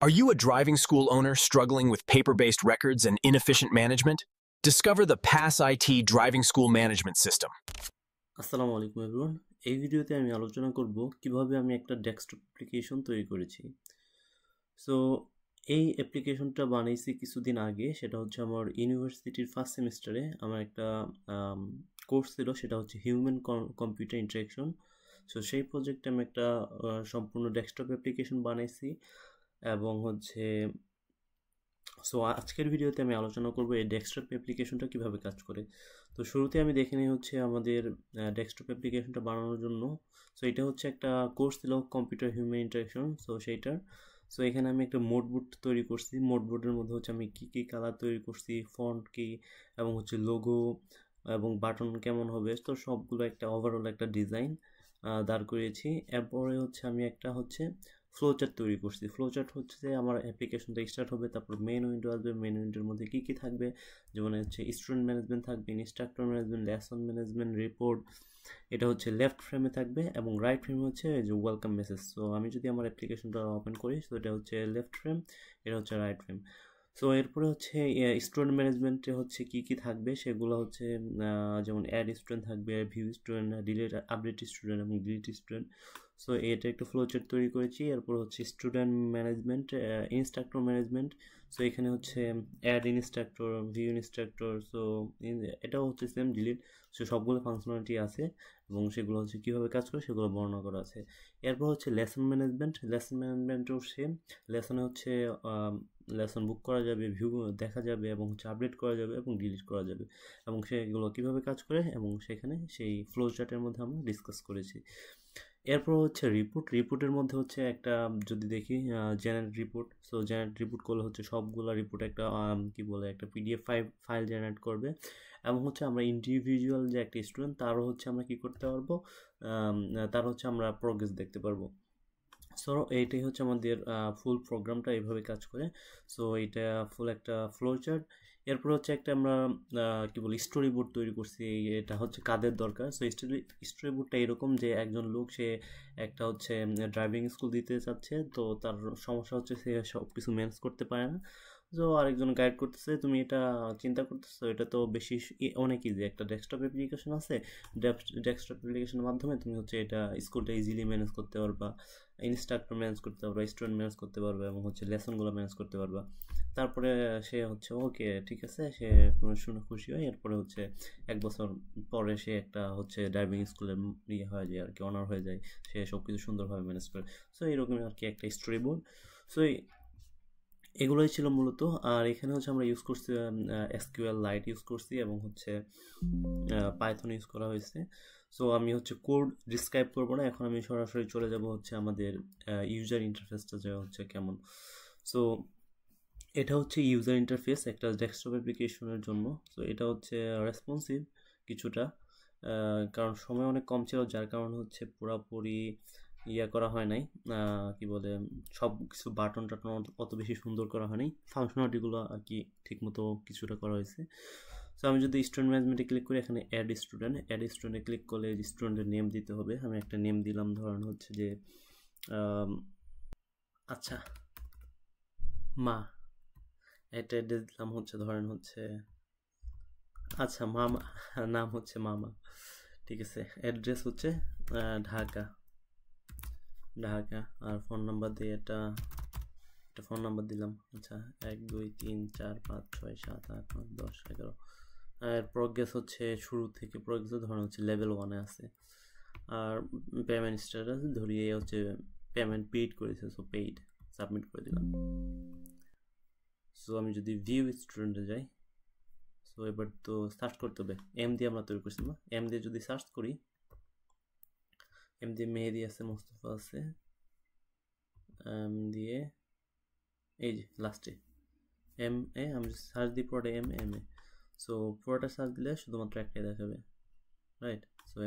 Are you a driving school owner struggling with paper-based records and inefficient management? Discover the Pass IT Driving School Management System. আসসালামু আলাইকুম everyone. এই ভিডিওতে আমি আলোচনা করব কিভাবে আমি একটা ডেস্কটপ অ্যাপ্লিকেশন তৈরি করেছি। সো এই অ্যাপ্লিকেশনটা বানাইছি কিছুদিন আগে, সেটা হচ্ছে আমার ইউনিভার্সিটির ফার্স্ট সেমিস্টারে আমার একটা কোর্স ছিল, সেটা হচ্ছে হিউম্যান কম্পিউটার ইন্টারেকশন। সো সেই প্রজেক্টে আমি একটা সম্পূর্ণ ডেস্কটপ অ্যাপ্লিকেশন বানাইছি এবং হচ্ছে আজকের ভিডিওতে আমি আলোচনা করব এই ডেস্কটপ অ্যাপ্লিকেশনটা কিভাবে কাজ করে। তো শুরুতে আমি দেখে নিই হচ্ছে আমাদের ডেস্কটপ অ্যাপ্লিকেশনটা বানানোর জন্য। সো এটা হচ্ছে একটা কোর্স ছিল কম্পিউটার হিউম্যান ইন্টারেকশন। সো এখানে আমি একটা মোডবোর্ড তৈরি করছি। মোডবোর্ডের মধ্যে হচ্ছে আমি কী কালার তৈরি করছি, ফন্ট কি এবং হচ্ছে লোগো এবং বাটন কেমন হবে, তো সবগুলো একটা ওভারঅল একটা ডিজাইন দাঁড় করিয়েছি। এরপরে হচ্ছে আমি একটা হচ্ছে ফ্লোচার্ট তৈরি করছি। ফ্লোচার্ট হচ্ছে যে আমার অ্যাপ্লিকেশনটা স্টার্ট হবে, তারপর মেন উইন্ডো আসবে। মেন উইন্ডোর মধ্যে কী থাকবে, যেমন হচ্ছে স্টুডেন্ট ম্যানেজমেন্ট থাকবে, instructor management, lesson management, report. এটা হচ্ছে লেফট ফ্রেমে থাকবে এবং রাইট ফ্রেমে হচ্ছে যে ওয়েলকাম মেসেজ। সো আমি যদি আমার অ্যাপ্লিকেশনটা ওপেন করি, সো এটা হচ্ছে লেফট ফ্রেম, এটা হচ্ছে রাইট ফ্রেম। সো এরপরে হচ্ছে স্টুডেন্ট ম্যানেজমেন্টে হচ্ছে কী থাকবে সেগুলো হচ্ছে যেমন অ্যাড স্টুডেন্ট থাকবে, view student, delete update student এবং ডিলিট স্টুডেন্ট। সো এটা একটা ফ্লোচার্ট তৈরি করেছি। এরপর হচ্ছে student management, instructor management. So এখানে হচ্ছে add instructor, view instructor. So এটাও হচ্ছে সেম ডিলিট। সো সবগুলো ফাংশনালিটি আছে এবং সেগুলো হচ্ছে কীভাবে কাজ করে সেগুলো বর্ণনা করা আছে। এরপর হচ্ছে লেসন ম্যানেজমেন্ট। লেসন ম্যানেজমেন্টও সেম। লেসনে হচ্ছে লেসন বুক করা যাবে, ভিউ দেখা যাবে এবং হচ্ছে আপডেট করা যাবে এবং ডিলিট করা যাবে এবং সেগুলো কীভাবে কাজ করে এবং সেখানে সেই ফ্লো চার্টের মধ্যে আমরা ডিসকাস করেছি। এরপর হচ্ছে রিপোর্টের মধ্যে হচ্ছে একটা যদি দেখি generate report. So generate report করলে হচ্ছে সবগুলো রিপোর্ট একটা একটা পিডিএফ ফাইল জেনারেট করবে এবং হচ্ছে আমরা ইন্ডিভিজুয়াল যে একটা স্টুডেন্ট তারও হচ্ছে আমরা কী করতে পারবো, তার হচ্ছে আমরা প্রোগ্রেস দেখতে পারবো। সো এইটাই হচ্ছে আমাদের ফুল প্রোগ্রামটা এইভাবে কাজ করে। সো এটা ফুল একটা ফ্লো চার্ট। এরপর হচ্ছে একটা আমরা স্টোরি বোর্ড তৈরি করছি। এটা হচ্ছে কাদের দরকার। সো স্টোরি বোর্ডটা এরকম যে একজন লোক সে একটা হচ্ছে ড্রাইভিং স্কুল দিতে চাচ্ছে, তো তার সমস্যা হচ্ছে সে সব কিছু ম্যানেজ করতে পারে না। সো আরেকজন গাইড করতেছে, তুমি এটা চিন্তা করতেছো, এটা তো বেশি অনেক ইজি। একটা ডেস্কটপ অ্যাপ্লিকেশন আছে, ডেস্কটপ অ্যাপ্লিকেশনের মাধ্যমে তুমি হচ্ছে এটা স্কুলটা ইজিলি ম্যানেজ করতে পারবা, ইনস্ট্রাক্টর ম্যানেজ করতে পারবা, স্টুডেন্ট ম্যানেজ করতে পারবে এবং হচ্ছে লেসনগুলো ম্যানেজ করতে পারবা। তারপরে সে হচ্ছে ওকে ঠিক আছে, সে শুনে খুশি হয়। এরপরে হচ্ছে 1 বছর পরে সে একটা হচ্ছে ড্রাইভিং স্কুলের হয় যায় আর কি, অনার হয়ে যায়। সে সব কিছু সুন্দরভাবে ম্যানেজ করে। সো এরকমই আর কি একটা স্টোরি বোর্ড। সো এগুলোই ছিল মূলত। আর এখানে হচ্ছে আমরা ইউজ করছি এসকিউএল লাইট ইউজ করছি এবং হচ্ছে পাইথন ইউজ করা হয়েছে। সো আমি হচ্ছে কোড ডিসক্রাইব করবো না, এখন আমি সরাসরি চলে যাব হচ্ছে আমাদের ইউজার ইন্টারফেসটা যে হচ্ছে কেমন। সো এটা হচ্ছে ইউজার ইন্টারফেস একটা ডেস্কটপ অ্যাপ্লিকেশনের জন্য। সো এটা হচ্ছে রেসপন্সিভ কিছুটা, কারণ সময় অনেক কম ছিল, যার কারণে হচ্ছে পুরোপুরি করা হয় নাই, সব কিছু বাটন টাটন অত বেশি সুন্দর করা হয়নি, ফাংশনালিটিগুলো আর কি ঠিকমতো কিছুটা করা হয়েছে। সো আমি যদি স্টুডেন্ট ম্যানেজমেন্টে ক্লিক করি, এখানে অ্যাড স্টুডেন্টে ক্লিক করলে স্টুডেন্টের নেম দিতে হবে। আমি একটা নেম দিলাম, ধরেন হচ্ছে যে আচ্ছা মা, এটা অ্যাড্রেস দিলাম হচ্ছে ধরেন হচ্ছে আচ্ছা মামা, নাম হচ্ছে মামা, ঠিক আছে। অ্যাড্রেস হচ্ছে ঢাকা। আর ফোন নাম্বার দিয়ে একটা ফোন নাম্বার দিলাম। আচ্ছা 1 2 3 4 5 6 7 8 9 10 11। আর প্রোগ্রেস হচ্ছে শুরু থেকে প্রোগ্রেস ধরুন হচ্ছে লেভেল 1-এ আছে। আর পেমেন্ট স্ট্যাটাস ধরিয়ে হচ্ছে পেমেন্ট পেইড করেছে, সো পেইড, সাবমিট করে দিলাম। সো আমি যদি ভিউ স্টুডেন্টে যাই, সো এবার তো সার্চ করতে হবে। এম দিয়ে আমরা তৈরি করছি না, এম দিয়ে যদি সার্চ করি, এম দিয়ে মেহেদি আছে, মোস্তফা আছে, এম দিয়ে এই যে লাস্টে এম এ আমি সার্চ দিই পুরোটা এম এ। সো পুরোটা সার্চ দিলে শুধুমাত্র একটাই দেখাবে, রাইট। সো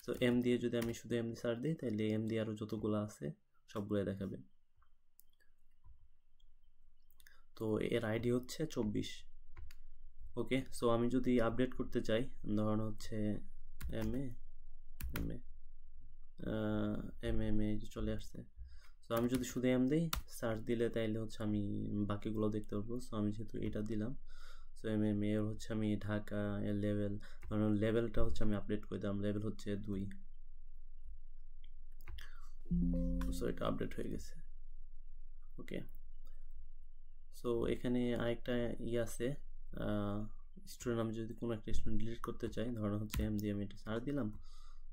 সো এম দিয়ে যদি আমি শুধু এম দিয়ে সার্চ দিই, তাহলে এম দিয়ে আরও যতগুলো আছে সবগুলো দেখাবে। তো এর আইডি হচ্ছে 24। ওকে, সো আমি যদি আপডেট করতে চাই, ধরুন হচ্ছে এম এ চলে আসছে। সো আমি যদি শুধু এম দিই সার্চ দিলে তাইলে হচ্ছে আমি বাকিগুলো দেখতে পারবো। সো আমি যেহেতু এটা দিলাম, সো এম এম এর হচ্ছে আমি ঢাকা এর লেভেল, কারণ লেভেলটা হচ্ছে আমি আপডেট করে দিলাম, লেভেল হচ্ছে 2। সো এটা আপডেট হয়ে গেছে। ওকে, সো এখানে আরেকটা আছে, স্টুডেন্ট, আমি যদি কোনো একটা স্টুডেন্ট ডিলিট করতে চাই, ধরুন হচ্ছে এম দিয়ে আমি এটা সার্চ দিলাম।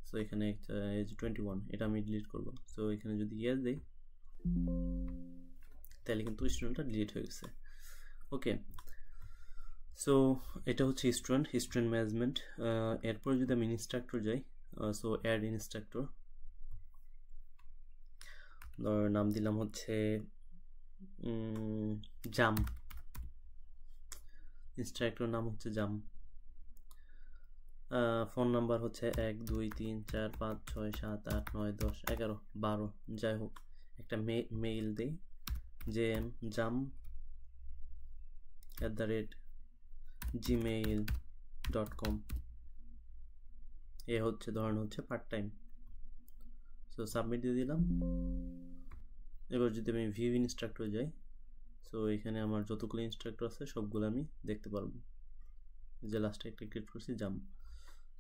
সো এখানে একটা এজ 21, এটা আমি ডিলিট করব। সো এখানে যদি ইয়েস দিই তাহলে কিন্তু স্টুডেন্টটা ডিলিট হয়ে গেছে। ওকে, সো এটা হচ্ছে স্টুডেন্ট ম্যানেজমেন্ট। এরপরে যদি আমি ইনস্ট্রাক্টর যাই, সো অ্যাড ইনস্ট্রাক্টর, ধর নাম দিলাম হচ্ছে জাম, ইনস্ট্রাক্টর নাম হচ্ছে জাম। ফোন নাম্বার হচ্ছে 1 2 3 4 5 6 7 8 9 10 11 12, যাই হোক একটা মেইল দিই, jam@gmail.com। এ হচ্ছে ধরুন হচ্ছে পার্ট টাইম। সো সাবমিট দিয়ে দিলাম। এবার যদি আমি ভিউ ইনস্ট্রাক্টর যাই, সো এখানে আমার যতগুলো ইনস্ট্রাক্টর আছে সবগুলো আমি দেখতে পারবো, যে লাস্টে একটা ক্রিয়েট করছি জাম।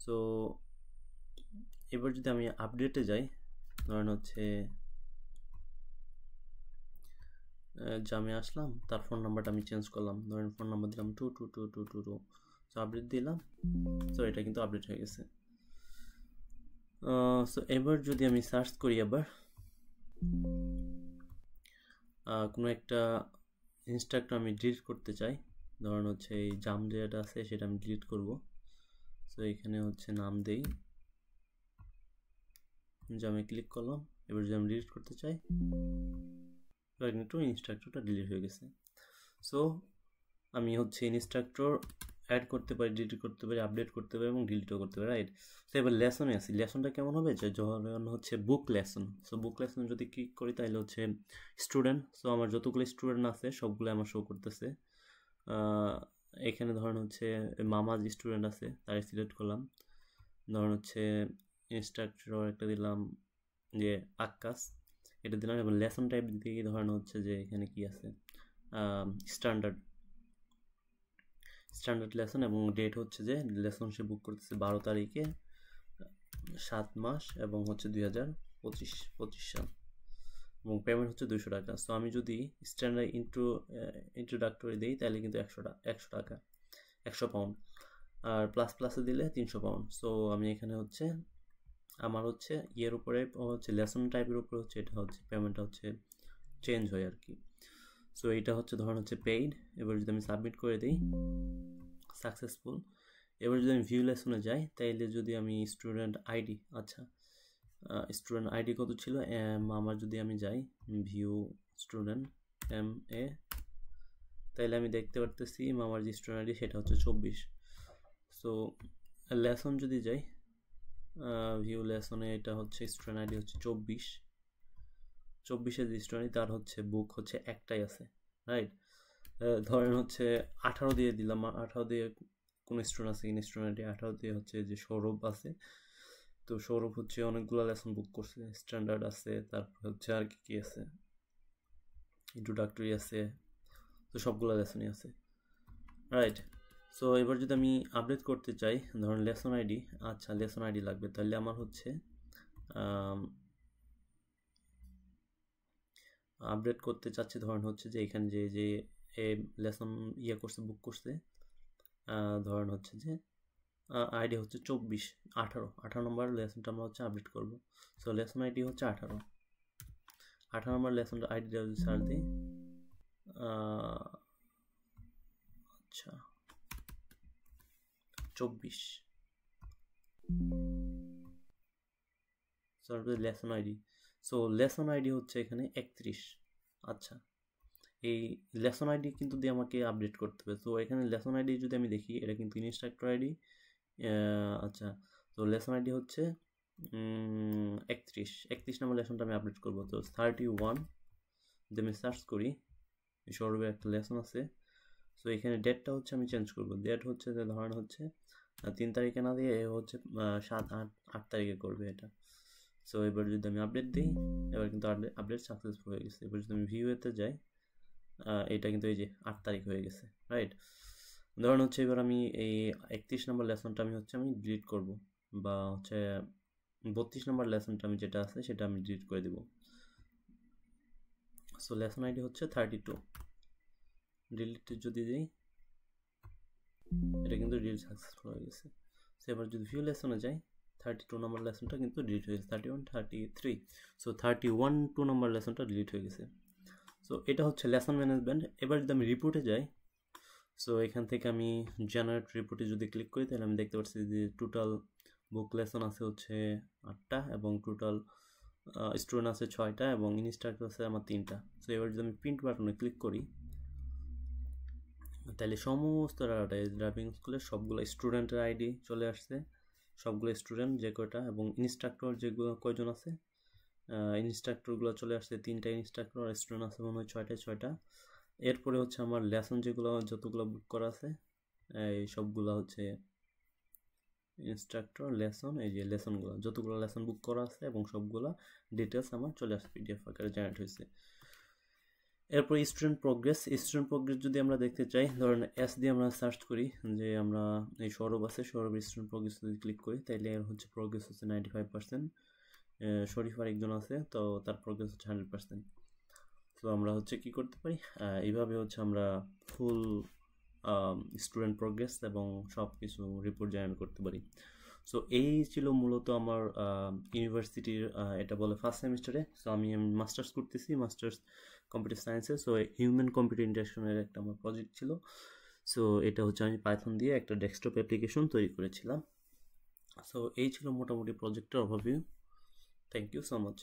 সো এবার যদি আমি আপডেটে যাই, ধরেন হচ্ছে জামে আসলাম, তার ফোন নাম্বারটা আমি চেঞ্জ করলাম, ধরেন ফোন নাম্বার দিলাম 222222। সো আপডেট দিলাম, সো এটা কিন্তু আপডেট হয়ে গেছে। সো এবার যদি আমি সার্চ করি, আবার কোনো একটা ইনস্ট্রাক্টর আমি ডিলিট করতে চাই, ধরেন হচ্ছে এই জাম যেটা আছে সেটা আমি ডিলিট করব। সো এখানে হচ্ছে নাম দেই, জামে ক্লিক করলাম। এবার যদি আমি ডিলিট করতে চাই, এবার কিন্তু ইনস্ট্রাক্টরটা ডিলিট হয়ে গেছে। সো আমি হচ্ছে ইনস্ট্রাক্টর অ্যাড করতে পারি, ডিলিট করতে পারি, আপডেট করতে পারি এবং ডিলিটও করতে পারি, রাইট? সো এবার লেসনে আসি। লেসনটা কেমন হবে, যে যখন হচ্ছে বুক লেসন। সো বুক লেসন যদি ক্লিক করি তাহলে হচ্ছে স্টুডেন্ট, সো আমার যতগুলো স্টুডেন্ট আছে সবগুলো আমার শো করতেছে। এখানে ধরেন হচ্ছে মামা যে স্টুডেন্ট আছে তাই সিলেক্ট করলাম, ধরেন হচ্ছে ইনস্ট্রাক্টর একটা দিলাম যে আক্কাস, এটা দিলাম। এবং লেসন টাইপ দিয়ে ধরেন হচ্ছে যে এখানে কি আছে, স্ট্যান্ডার্ড লেসন, এবং ডেট হচ্ছে যে লেসন সে বুক করতেছে 12 তারিখে 7 মাস এবং হচ্ছে 2025 সাল, এবং পেমেন্ট হচ্ছে 200 টাকা। সো আমি যদি স্ট্যান্ডার্ড ইন্ট্রোডাক্টরি দিই তাহলে কিন্তু 100 টাকা 100 পাউন্ড, আর প্লাসে দিলে 300 পাউন্ড। সো আমি এখানে হচ্ছে আমার হচ্ছে ইয়ের উপরে হচ্ছে লেসন টাইপের উপরে হচ্ছে এটা হচ্ছে পেমেন্টটা হচ্ছে চেঞ্জ হয় আর কি। সো এইটা হচ্ছে ধরুন হচ্ছে পেইড। এবার যদি আমি সাবমিট করে দিই, সাকসেসফুল। এবার যদি আমি ভিউ লেসনে যাই তাইলে যদি আমি স্টুডেন্ট আইডি, আচ্ছা স্টুডেন্ট আইডি কত ছিল, আমার যদি আমি যাই ভিউ স্টুডেন্ট MA, তাইলে আমি দেখতে পারতেছি আমার যে স্টুডেন্ট আইডি সেটা হচ্ছে 24। সো লেসন যদি যাই, ভিউ লেসনে এটা হচ্ছে স্টুডেন্ট আইডি হচ্ছে 24 যে স্টুডেন্ট তার হচ্ছে বুক হচ্ছে একটাই আছে, রাইট? ধরেন হচ্ছে 18 দিয়ে দিলাম, 18 দিয়ে কোন স্টুডেন্ট আছে, স্টুডেন্ট 18 দিয়ে হচ্ছে যে সৌরভ আছে। তো সৌরভ হচ্ছে অনেকগুলো লেসন বুক করছে, স্ট্যান্ডার্ড আছে, তারপর হচ্ছে আর কি আছে, ইন্ট্রোডাক্টরি আছে, তো সবগুলো লেসনই আছে, রাইট? সো এবার যদি আমি আপডেট করতে চাই, ধরুন লেসন আইডি, আচ্ছা লেসন আইডি লাগবে, তাহলে আমার হচ্ছে আপডেট করতে চাচ্ছি, ধরুন হচ্ছে যে এখানে যে লেসন করছে বুক করছে, ধরুন হচ্ছে যে আইডি হচ্ছে 24 18 নম্বর লেসনটা আমরা হচ্ছে আপডেট করব। সো লেসন আইডি হচ্ছে 18 নম্বর লেসনটা আইডিটা যদি সার্চ দিই, আচ্ছা 24 lesson ID. So lesson ID হচ্ছে এখানে 31। আচ্ছা, এই লেসন আইডি কিন্তু দিয়ে আমাকে আপডেট করতে হবে। তো এখানে লেসন আইডি যদি আমি দেখি, এটা কিন্তু ইনস্ট্রাক্টর আইডি। আচ্ছা, তো লেসন আইডি হচ্ছে 31 নম্বর লেসনটা আমি আপডেট করবো। তো 31 যদি আমি সার্চ করি, সৌরভের একটা লেসন আছে। সো এখানে ডেটটা হচ্ছে আমি চেঞ্জ করবো, ডেট হচ্ছে যে ধরেন হচ্ছে 3 তারিখে না দিয়ে হচ্ছে 7 8 তারিখে করবে এটা। সো এবার যদি আমি আপডেট দিই, এবার কিন্তু আপডেট সাকসেসফুল হয়ে গেছে। এবার যদি আমি ভিউতে যাই, এটা কিন্তু এই যে 8 তারিখ হয়ে গেছে, রাইট। ধরুন হচ্ছে এবার আমি এই 31 নম্বর লেসনটা আমি ডিলিট করব, বা হচ্ছে 32 নম্বর লেসনটা আমি যেটা আছে সেটা আমি ডিলিট করে দেব। সো লেসন আইডি হচ্ছে 32, ডিলিট যদি দিই, এটা কিন্তু ডিলিট সাকসেসফুল হয়ে গেছে। সো এবার যদি ভিউ লেসনে যাই, 32 নম্বর লেসনটা কিন্তু ডিলিট হয়ে গেছে, 31, 33, সো 31 2 নম্বর লেসনটা ডিলিট হয়ে গেছে। সো এটা হচ্ছে লেসন ম্যানেজমেন্ট। এবার যদি আমি রিপোর্টে যাই, সো এখান থেকে আমি জেনারেট রিপোর্টে যদি ক্লিক করি, তাহলে আমি দেখতে পাচ্ছি যে টোটাল বুক লেসন আছে হচ্ছে 8টা, এবং টোটাল স্টুডেন্ট আছে 6টা, এবং ইনস্ট্রাক্টর আছে আমার 3টা। সো এবার যদি আমি প্রিন্ট বাটনে ক্লিক করি, তাহলে সমস্ত ডাটা ড্রাইভিং স্কুলের সবগুলো স্টুডেন্টের আইডি চলে আসছে, সবগুলো স্টুডেন্ট যে কয়টা, এবং ইনস্ট্রাক্টর যেগুলো কয়জন আছে, ইনস্ট্রাক্টরগুলো চলে আসছে 3টা ইনস্ট্রাক্টর, আর স্টুডেন্ট আছে মনে হয় 6টা। এরপরে হচ্ছে আমার লেসন যেগুলো যতগুলো বুক করা আছে, এই সবগুলো হচ্ছে ইনস্ট্রাক্টর, লেসন, এই যে লেসনগুলো যতগুলো লেসন বুক করা আছে এবং সবগুলো ডিটেলস আমার চলে আসছে পিডিএফ আকারে জেনারেট হয়েছে। এরপর স্টুডেন্ট প্রোগ্রেস যদি আমরা দেখতে চাই, ধরেন এস দিয়ে আমরা সার্চ করি, যে আমরা এই সৌরভ আছে, সৌরভের স্টুডেন্ট প্রোগ্রেস যদি ক্লিক করি, তাইলে এর হচ্ছে প্রোগ্রেস হচ্ছে 95%। শরীফ আরেকজন আছে, তো তার প্রোগ্রেস হচ্ছে 100%। তো আমরা হচ্ছে কি করতে পারি, এইভাবে হচ্ছে আমরা ফুল স্টুডেন্ট প্রোগ্রেস এবং সব কিছু রিপোর্ট জেনারেট করতে পারি। সো এই ছিল মূলত আমার ইউনিভার্সিটির, এটা বলে ফার্স্ট সেমিস্টারে। সো আমি মাস্টার্স করতেছি, মাস্টার্স কম্পিউটার সায়েন্সে। সো হিউম্যান কম্পিউটার ইন্টারেকশনের একটা আমার প্রজেক্ট ছিল। সো এটা হচ্ছে আমি পাইথন দিয়ে একটা ডেস্কটপ অ্যাপ্লিকেশন তৈরি করেছিলাম। সো এই ছিল মোটামুটি প্রজেক্টের overview. Thank you so much.